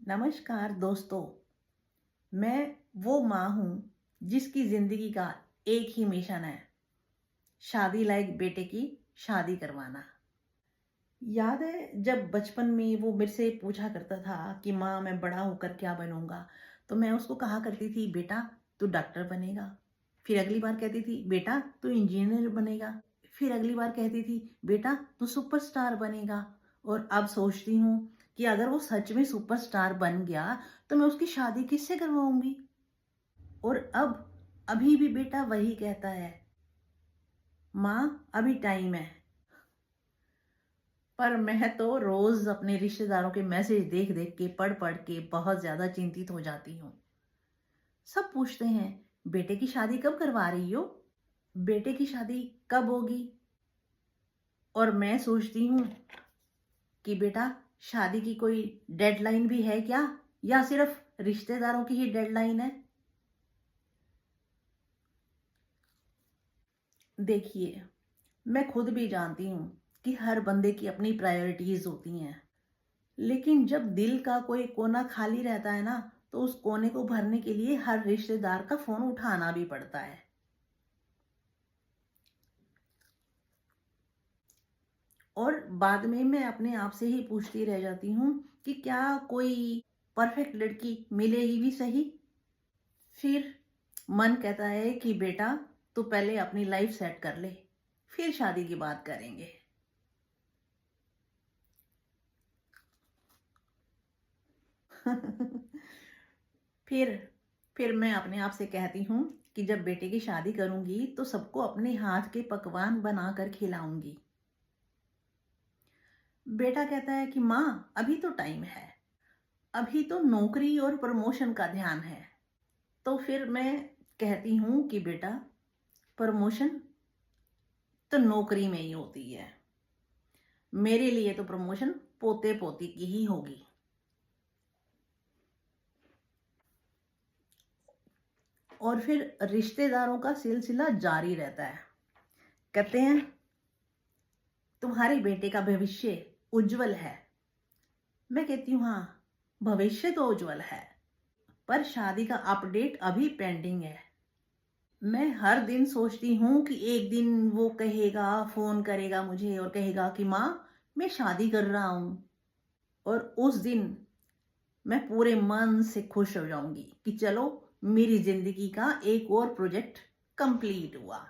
नमस्कार दोस्तों। मैं वो माँ हूँ जिसकी ज़िंदगी का एक ही मिशन है, शादी लायक बेटे की शादी करवाना। याद है जब बचपन में वो मेरे से पूछा करता था कि माँ मैं बड़ा होकर क्या बनूँगा? तो मैं उसको कहा करती थी बेटा तू डॉक्टर बनेगा। फिर अगली बार कहती थी बेटा तू इंजीनियर बनेगा। फिर अगली बार कहती थी बेटा तू सुपरस्टार बनेगा। और अब सोचती हूँ कि अगर वो सच में सुपरस्टार बन गया तो मैं उसकी शादी किससे करवाऊंगी? और अब अभी भी बेटा वही कहता है, माँ अभी टाइम है। पर मैं तो रोज अपने रिश्तेदारों के मैसेज देख देख के पढ़ पढ़ के बहुत ज्यादा चिंतित हो जाती हूँ। सब पूछते हैं बेटे की शादी कब करवा रही हो, बेटे की शादी कब होगी। और मैं सोचती हूँ कि बेटा शादी की कोई डेडलाइन भी है क्या, या सिर्फ रिश्तेदारों की ही डेडलाइन है? देखिए, मैं खुद भी जानती हूँ कि हर बंदे की अपनी प्रायोरिटीज होती हैं। लेकिन जब दिल का कोई कोना खाली रहता है ना, तो उस कोने को भरने के लिए हर रिश्तेदार का फोन उठाना भी पड़ता है। और बाद में मैं अपने आप से ही पूछती रह जाती हूँ कि क्या कोई परफेक्ट लड़की मिलेगी भी सही। फिर मन कहता है कि बेटा तू पहले अपनी लाइफ सेट कर ले, फिर शादी की बात करेंगे। फिर फिर मैं अपने आप से कहती हूँ कि जब बेटे की शादी करूंगी तो सबको अपने हाथ के पकवान बनाकर खिलाऊंगी। बेटा कहता है कि माँ अभी तो टाइम है, अभी तो नौकरी और प्रमोशन का ध्यान है। तो फिर मैं कहती हूँ कि बेटा प्रमोशन तो नौकरी में ही होती है, मेरे लिए तो प्रमोशन पोते पोती की ही होगी। और फिर रिश्तेदारों का सिलसिला जारी रहता है। कहते हैं तुम्हारे बेटे का भविष्य उज्जवल है। मैं कहती हूँ हाँ, भविष्य तो उज्जवल है, पर शादी का अपडेट अभी पेंडिंग है। मैं हर दिन सोचती हूँ कि एक दिन वो कहेगा, फोन करेगा मुझे और कहेगा कि माँ मैं शादी कर रहा हूँ। और उस दिन मैं पूरे मन से खुश हो जाऊंगी कि चलो मेरी जिंदगी का एक और प्रोजेक्ट कंप्लीट हुआ।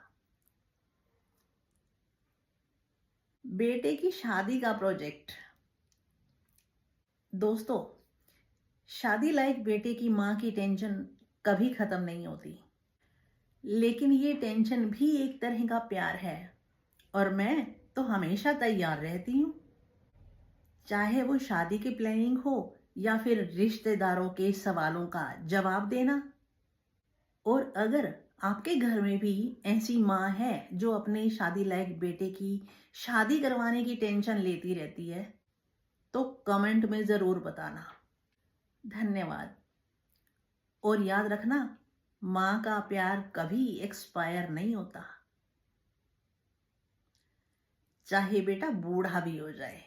बेटे की शादी का प्रोजेक्ट। दोस्तों, शादी लायक बेटे की माँ की टेंशन कभी खत्म नहीं होती, लेकिन ये टेंशन भी एक तरह का प्यार है। और मैं तो हमेशा तैयार रहती हूँ, चाहे वो शादी की प्लानिंग हो या फिर रिश्तेदारों के सवालों का जवाब देना। और अगर आपके घर में भी ऐसी माँ है जो अपने शादी लायक बेटे की शादी करवाने की टेंशन लेती रहती है, तो कमेंट में जरूर बताना। धन्यवाद। और याद रखना, माँ का प्यार कभी एक्सपायर नहीं होता, चाहे बेटा बूढ़ा भी हो जाए।